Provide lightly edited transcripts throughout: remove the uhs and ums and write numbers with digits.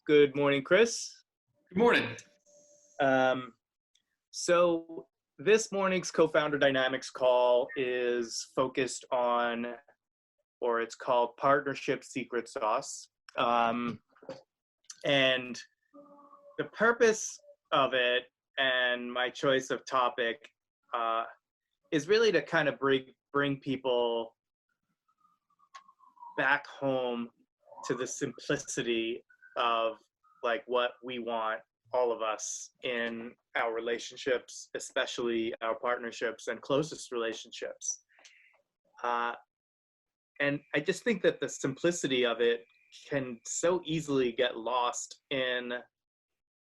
Good morning, Chris. Good morning. Um, so this morning's co-founder dynamics call is focused on, or it's called Partnership Secret Sauce. And the purpose of it and my choice of topic is really to kind of bring people back home to the simplicity of like what we want, all of us, in our relationships, especially our partnerships and closest relationships. And I just think that the simplicity of it can so easily get lost in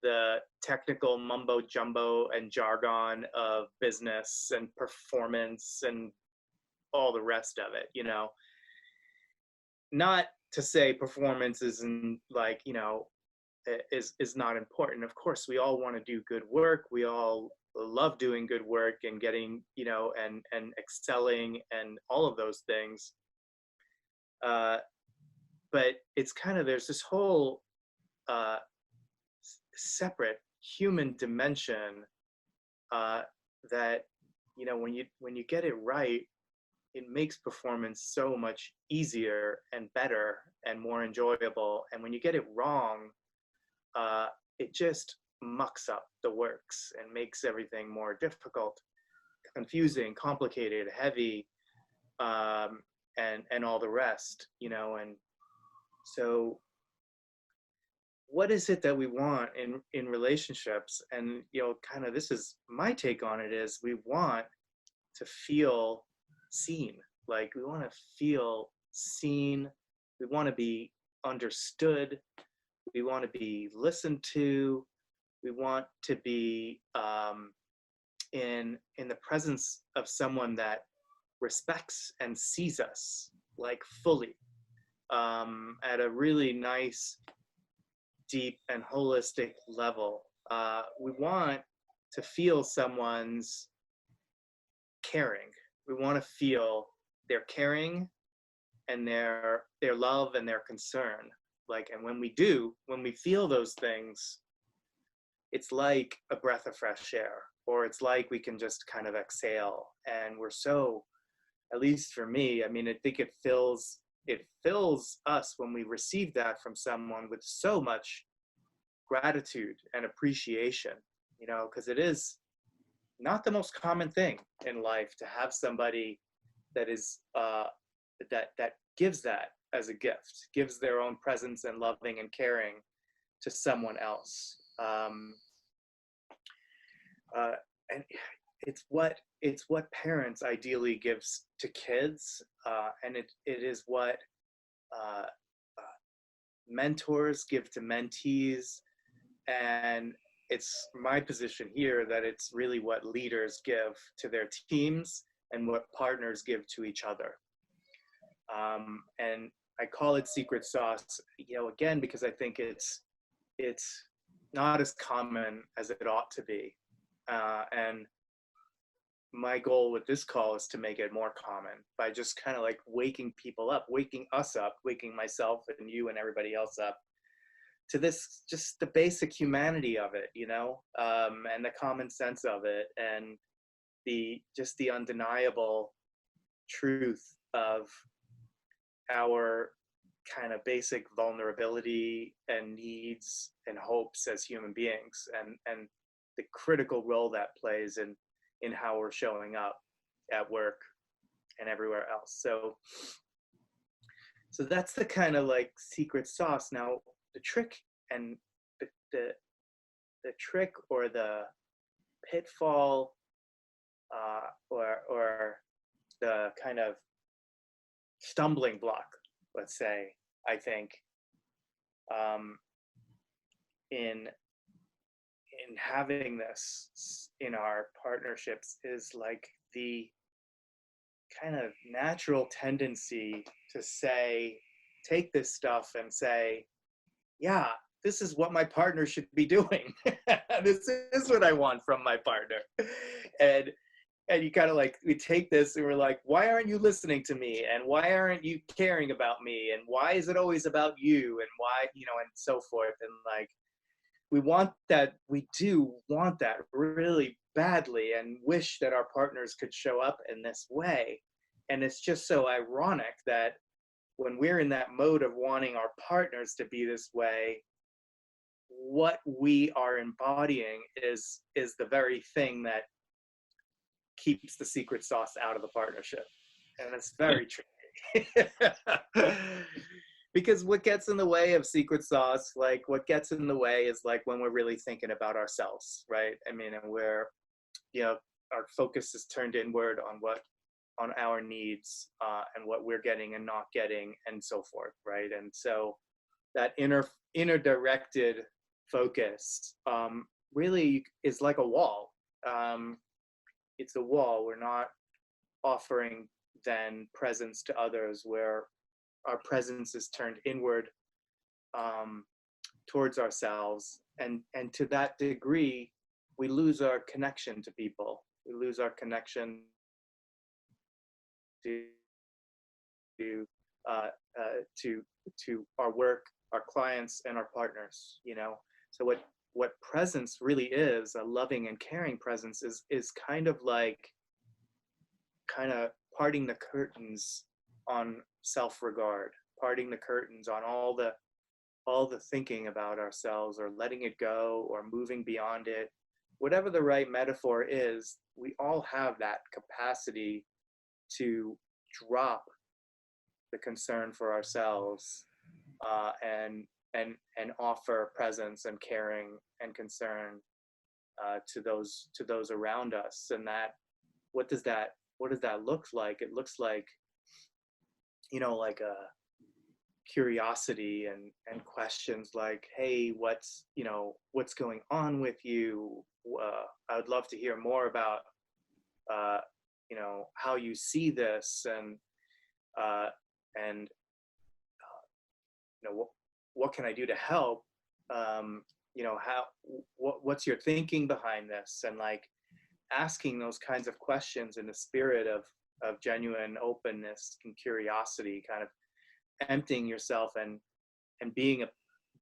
the technical mumbo jumbo and jargon of business and performance and all the rest of it, Not to say performance isn't like, is not important. Of course, we all want to do good work. We all love doing good work and getting, and excelling and all of those things. But it's kind of, there's this whole separate human dimension that, when you get it right, it makes performance so much easier and better and more enjoyable. And when you get it wrong, it just mucks up the works and makes everything more difficult, confusing, complicated, heavy, and all the rest, And so what is it that we want in relationships? And, kind of, this is my take on it, is we want to feel seen. Like, we want to feel seen. We want to be understood. We want to be listened to. We want to be in the presence of someone that respects and sees us like fully, at a really nice, deep and holistic level. We want to feel someone's caring. We want to feel their caring and their love and their concern. Like, and when we feel those things, it's like a breath of fresh air, or it's like we can just kind of exhale. And we're so, at least for me, I think it fills us when we receive that from someone with so much gratitude and appreciation, because it is not the most common thing in life to have somebody that is that gives that as a gift, gives their own presence and loving and caring to someone else. And it's what parents ideally gives to kids, and it is what mentors give to mentees, and it's my position here that it's really what leaders give to their teams and what partners give to each other. And I call it secret sauce, again, because I think it's not as common as it ought to be. And my goal with this call is to make it more common by just kind of like waking people up, waking us up, waking myself and you and everybody else up to this, just the basic humanity of it, and the common sense of it, and the undeniable truth of our kind of basic vulnerability and needs and hopes as human beings, and the critical role that plays in how we're showing up at work and everywhere else. So that's the kind of like secret sauce. Now, the trick and the trick, or the pitfall, or the kind of stumbling block, let's say, I think, in having this in our partnerships, is like the kind of natural tendency to take this stuff and say, yeah, this is what my partner should be doing. This is what I want from my partner. And and you kind of like, we take this and we're like, why aren't you listening to me? And why aren't you caring about me? And why is it always about you? And why, and so forth. And like, we want that, we do want that really badly and wish that our partners could show up in this way. And it's just so ironic that when we're in that mode of wanting our partners to be this way, what we are embodying is the very thing that keeps the secret sauce out of the partnership. And it's very tricky. Because what gets in the way of secret sauce, like what gets in the way is like when we're really thinking about ourselves, right? I mean, and where, our focus is turned inward on our needs and what we're getting and not getting and so forth, right? And so that inner directed focus really is like a wall. It's a wall. We're not offering then presence to others, where our presence is turned inward towards ourselves, and to that degree we lose our connection to people. We lose our connection to our work, our clients, and our partners. So what presence really is, a loving and caring presence, is kind of parting the curtains on self-regard, parting the curtains on all the thinking about ourselves, or letting it go, or moving beyond it. Whatever the right metaphor is, we all have that capacity to drop the concern for ourselves and offer presence and caring and concern to those around us. And that, what does that look like? It looks like, like a curiosity and questions like, hey, what's going on with you? I would love to hear more about how you see this, and what can I do to help? What's your thinking behind this? And like asking those kinds of questions in the spirit of genuine openness and curiosity, kind of emptying yourself and being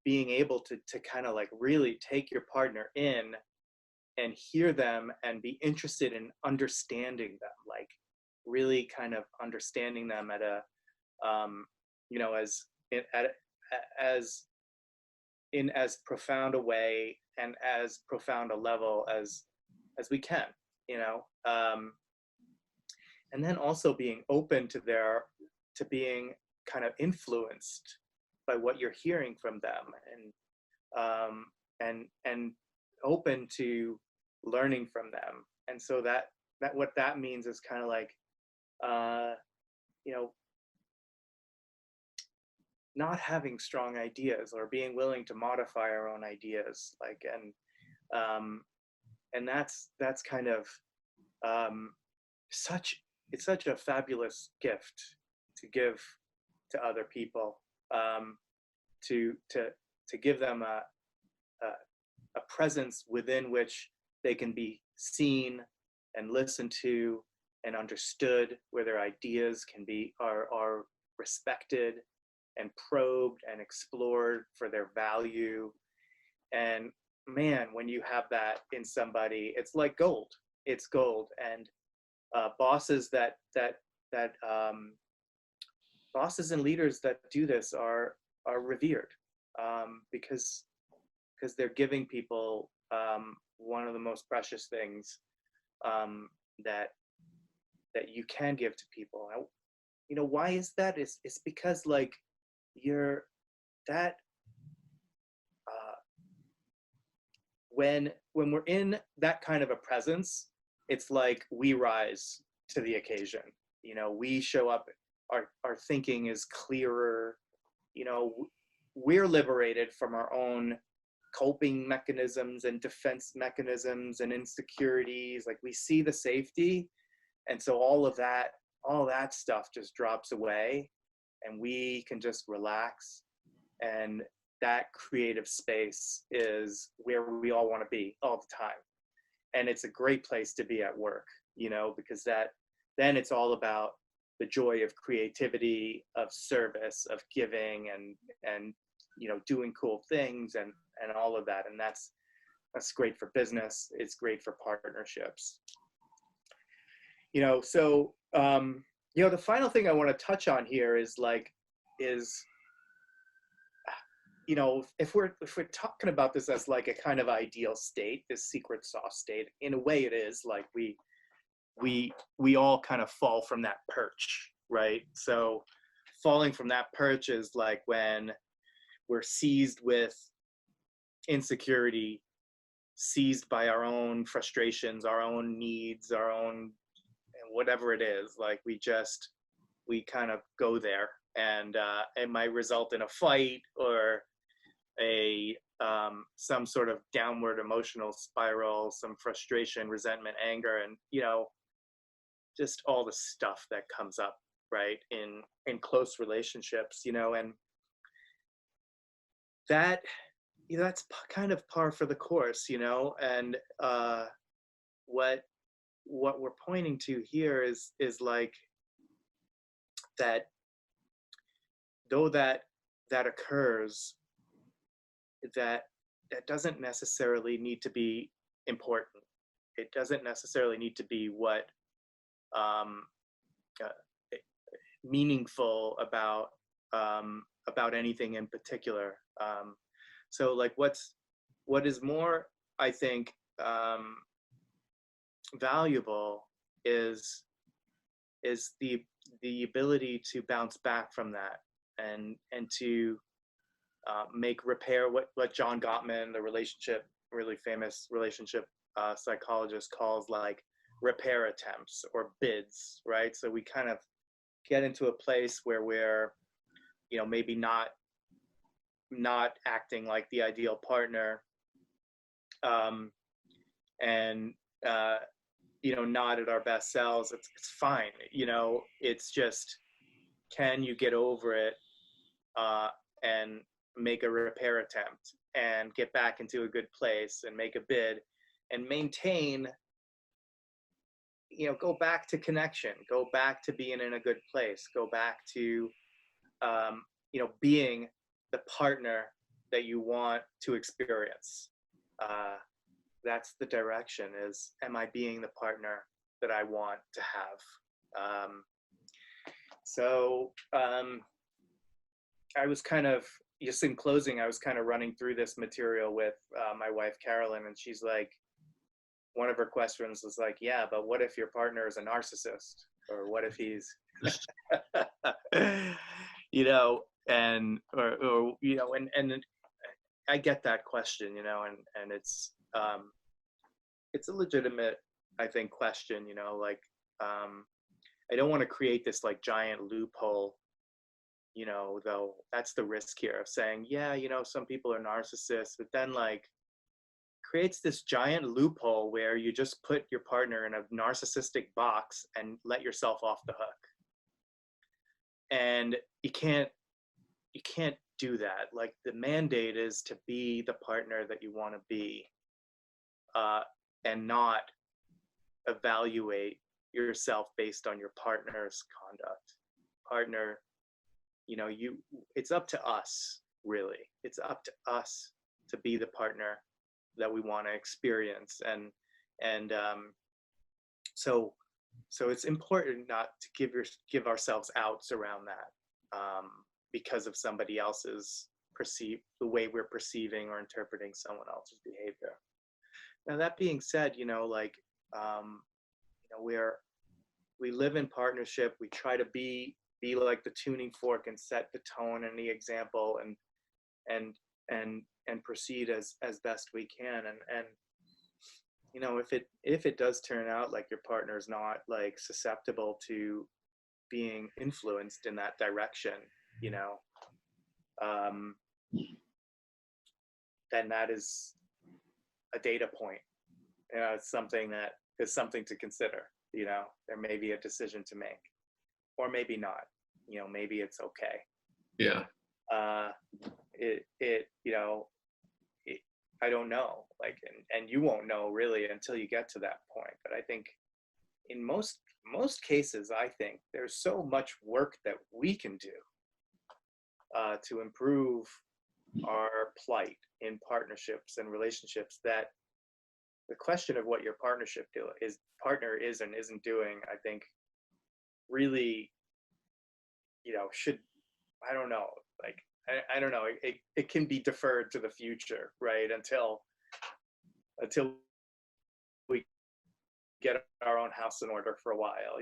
able to kind of like really take your partner in and hear them and be interested in understanding them, like really kind of understanding them at a as profound a way and as profound a level as we can, and then also being open to being kind of influenced by what you're hearing from them, and open to learning from them. And so that what that means is kind of like not having strong ideas, or being willing to modify our own ideas, like, and that's kind of it's such a fabulous gift to give to other people, to give them a presence within which they can be seen and listened to and understood, where their ideas are respected and probed and explored for their value. And man, when you have that in somebody, it's like gold. It's gold. And bosses bosses and leaders that do this are revered, because they're giving people one of the most precious things that you can give to people. Why is that? It's because like you're that when we're in that kind of a presence, it's like we rise to the occasion. We show up, our thinking is clearer. We're liberated from our own coping mechanisms and defense mechanisms and insecurities. Like we see the safety, and so all that stuff just drops away, and we can just relax. And that creative space is where we all want to be all the time. And it's a great place to be at work. because then it's all about the joy of creativity, of service, of giving, and doing cool things, and all of that. And that's great for business. It's great for partnerships. So the final thing I want to touch on here is if we're talking about this as like a kind of ideal state, this secret sauce state, in a way it is like we all kind of fall from that perch, right? So falling from that perch is like when we're seized with insecurity, seized by our own frustrations, our own needs, our own whatever it is. Like we kind of go there, and it might result in a fight or some sort of downward emotional spiral, some frustration, resentment, anger, and just all the stuff that comes up, right, in close relationships, and that's kind of par for the course, and what we're pointing to here is like that, though that occurs, that doesn't necessarily need to be important. It doesn't necessarily need to be what meaningful about anything in particular. So like what is more, I think, valuable is the ability to bounce back from that, and to make repair, what John Gottman, the really famous relationship psychologist, calls like repair attempts or bids, right? So we kind of get into a place where we're maybe not acting like the ideal partner, and not at our best selves. It's fine. It's just, can you get over it and make a repair attempt and get back into a good place and make a bid and maintain, go back to connection, go back to being in a good place, go back to being the partner that you want to experience. That's the direction, is, am I being the partner that I want to have? I was kind of, just in closing, I was kind of running through this material with my wife, Carolyn, and she's like, one of her questions was like, yeah, but what if your partner is a narcissist? Or what if he's, and I get that question, and it's a legitimate, I think, question, I don't want to create this like giant loophole, though that's the risk here of saying, yeah, some people are narcissists, but then like creates this giant loophole where you just put your partner in a narcissistic box and let yourself off the hook. And you can't do that. Like, the mandate is to be the partner that you want to be, and not evaluate yourself based on your partner's conduct. Partner, it's up to us, really. It's up to us to be the partner that we want to experience. And so it's important not to give ourselves outs around that, because of somebody else's the way we're perceiving or interpreting someone else's behavior. Now, that being said, we live in partnership. We try to be like the tuning fork and set the tone and the example, and proceed as best we can. And if it does turn out like your partner's not like susceptible to being influenced in that direction, then that is a data point. It's something that is something to consider. There may be a decision to make, or maybe not. Maybe it's okay. Yeah. I don't know, like, and you won't know really until you get to that point. But I think in most cases, I think there's so much work that we can do to improve our plight in partnerships and relationships, that the question of what your partner is and isn't doing, I think, really, should, I don't know, like, I don't know, it can be deferred to the future, right? Until we get our own house in order for a while,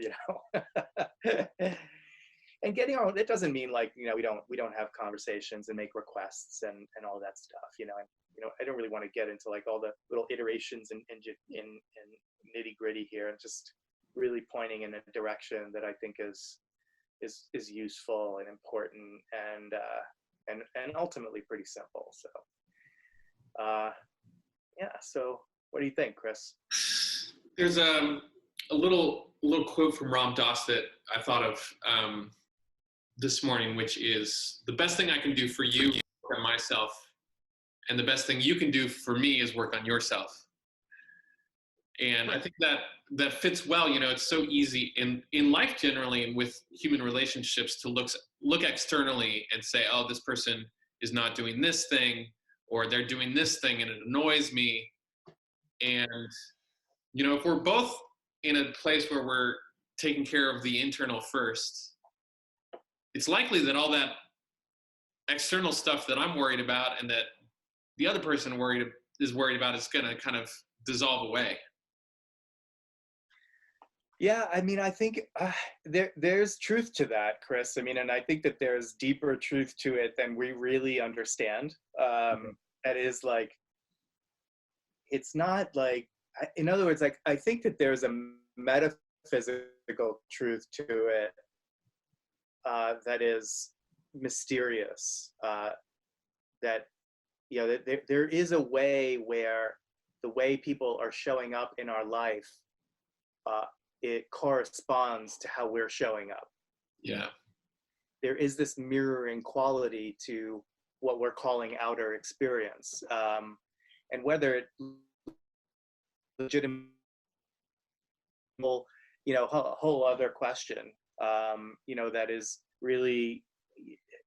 And getting our own, it doesn't mean like, we don't have conversations and make requests and all that stuff, and I don't really want to get into like all the little iterations and nitty gritty here, and just really pointing in a direction that I think is useful and important, and ultimately pretty simple. So yeah, so what do you think, Chris? There's a little quote from Ram Dass that I thought of this morning, which is, the best thing I can do for you is work on myself, and the best thing you can do for me is work on yourself. And I think that fits well. It's so easy in life generally, and with human relationships, to look externally and say, oh, this person is not doing this thing, or they're doing this thing and it annoys me. And if we're both in a place where we're taking care of the internal first, it's likely that all that external stuff that I'm worried about and that the other person is worried about is going to kind of dissolve away. Yeah, I mean, I think there's truth to that, Chris. I mean, and I think that there's deeper truth to it than we really understand. That is like, it's not like, in other words, like, I think that there's a metaphysical truth to it that is mysterious, that there is a way where the way people are showing up in our life, it corresponds to how we're showing up. Yeah. There is this mirroring quality to what we're calling outer experience, and whether it legitimate, a whole other question, that is really,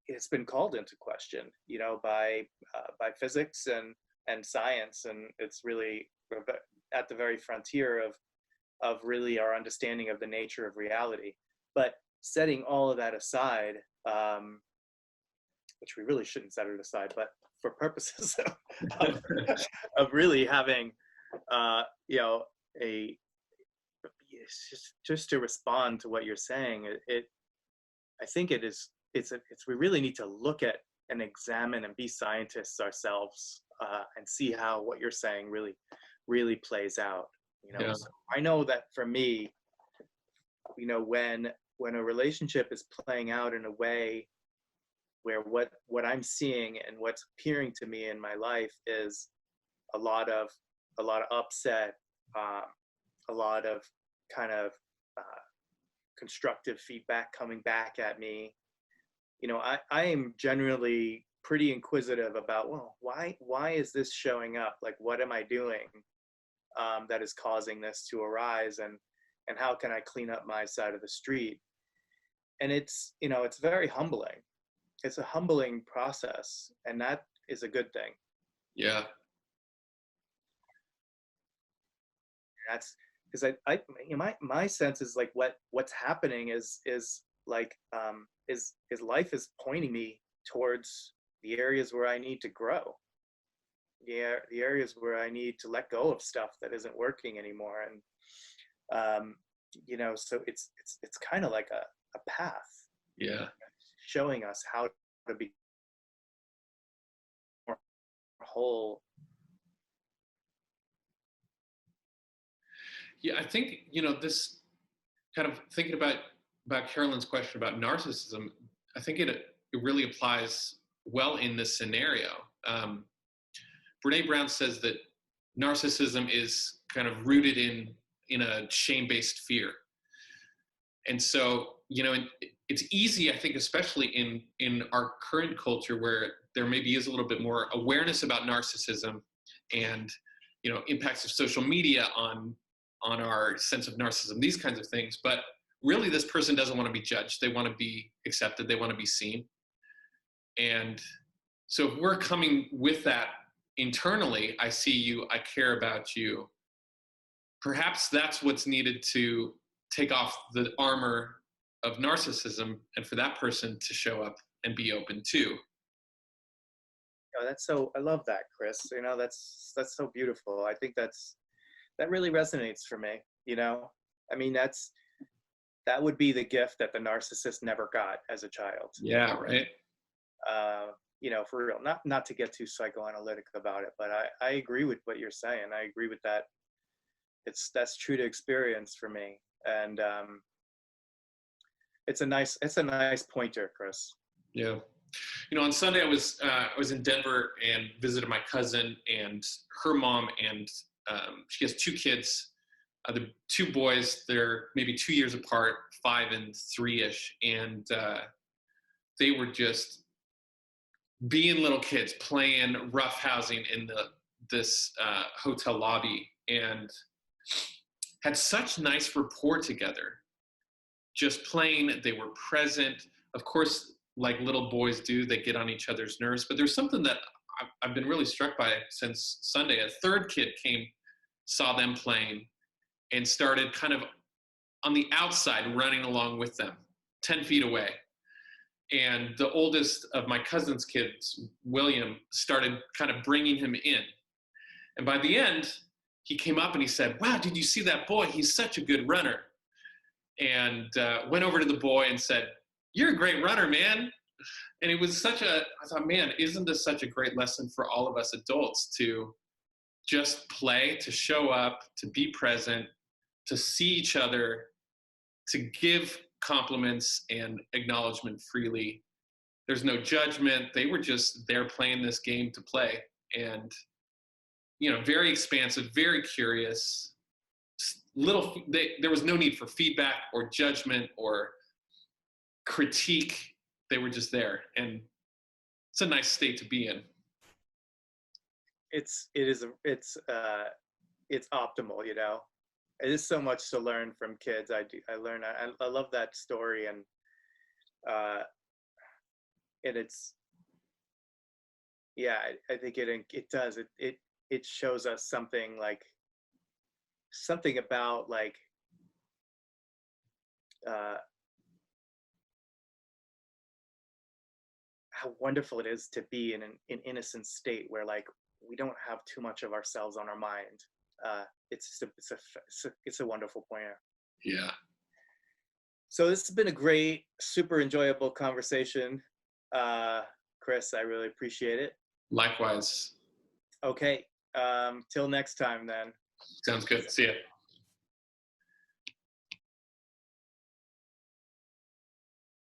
it's been called into question, by physics and science, and it's really at the very frontier of really our understanding of the nature of reality. But setting all of that aside, which we really shouldn't set it aside, but for purposes of really having, just to respond to what you're saying, I think we really need to look at and examine and be scientists ourselves, and see how what you're saying really plays out. Yeah. So I know that for me, when a relationship is playing out in a way where what I'm seeing and what's appearing to me in my life is a lot of upset, a lot of kind of constructive feedback coming back at me, I am generally pretty inquisitive about, well, why is this showing up? Like, what am I doing that is causing this to arise, and how can I clean up my side of the street? And it's very humbling. It's a humbling process, and that is a good thing. Yeah. That's because my sense is like what's happening is like is life is pointing me towards the areas where I need to grow, the areas where I need to let go of stuff that isn't working anymore, and so it's kind of like a path, showing us how to be more whole. Yeah, I think, this kind of thinking about Carolyn's question about narcissism, I think it really applies well in this scenario. Brene Brown says that narcissism is kind of rooted in a shame-based fear. And so, it's easy, I think, especially in our current culture where there maybe is a little bit more awareness about narcissism and, impacts of social media on on our sense of narcissism, these kinds of things. But really, this person doesn't want to be judged. They want to be accepted. They want to be seen. And so if we're coming with that internally, I see you, I care about you, perhaps that's what's needed to take off the armor of narcissism and for that person to show up and be open too. That's so, I love that, Chris. That's so beautiful. I think that really resonates for me. I mean, that would be the gift that the narcissist never got as a child. Yeah, right. For real, not to get too psychoanalytic about it, but I agree with what you're saying. I agree with that. That's true to experience for me. And it's a nice pointer, Chris. Yeah. On Sunday I was in Denver and visited my cousin and her mom, and she has two kids. The two boys, they're maybe 2 years apart, 5 and 3-ish, and they were just being little kids, playing roughhousing in this hotel lobby, and had such nice rapport together. Just playing, they were present. Of course, like little boys do, they get on each other's nerves. But there's something that I've been really struck by since Sunday. A third kid came, saw them playing, and started kind of on the outside running along with them, 10 feet away. And the oldest of my cousin's kids, William, started kind of bringing him in. And by the end, he came up and he said, "Wow, did you see that boy? He's such a good runner." And went over to the boy and said, "You're a great runner, man." And it was I thought, man, isn't this such a great lesson for all of us adults to just play, to show up, to be present, to see each other, to give compliments and acknowledgement freely. There's no judgment. They were just there playing this game to play. And, very expansive, very curious. There was no need for feedback or judgment or critique. They were just there, and it's a nice state to be in. It's optimal. It is so much to learn from kids. I love that story, and it's, yeah, I think it does it shows us something about how wonderful it is to be in an innocent state where we don't have too much of ourselves on our mind. It's a wonderful pointer. Yeah. So this has been a great, super enjoyable conversation, Chris. I really appreciate it. Likewise. Okay. Till next time then. Sounds good. See ya.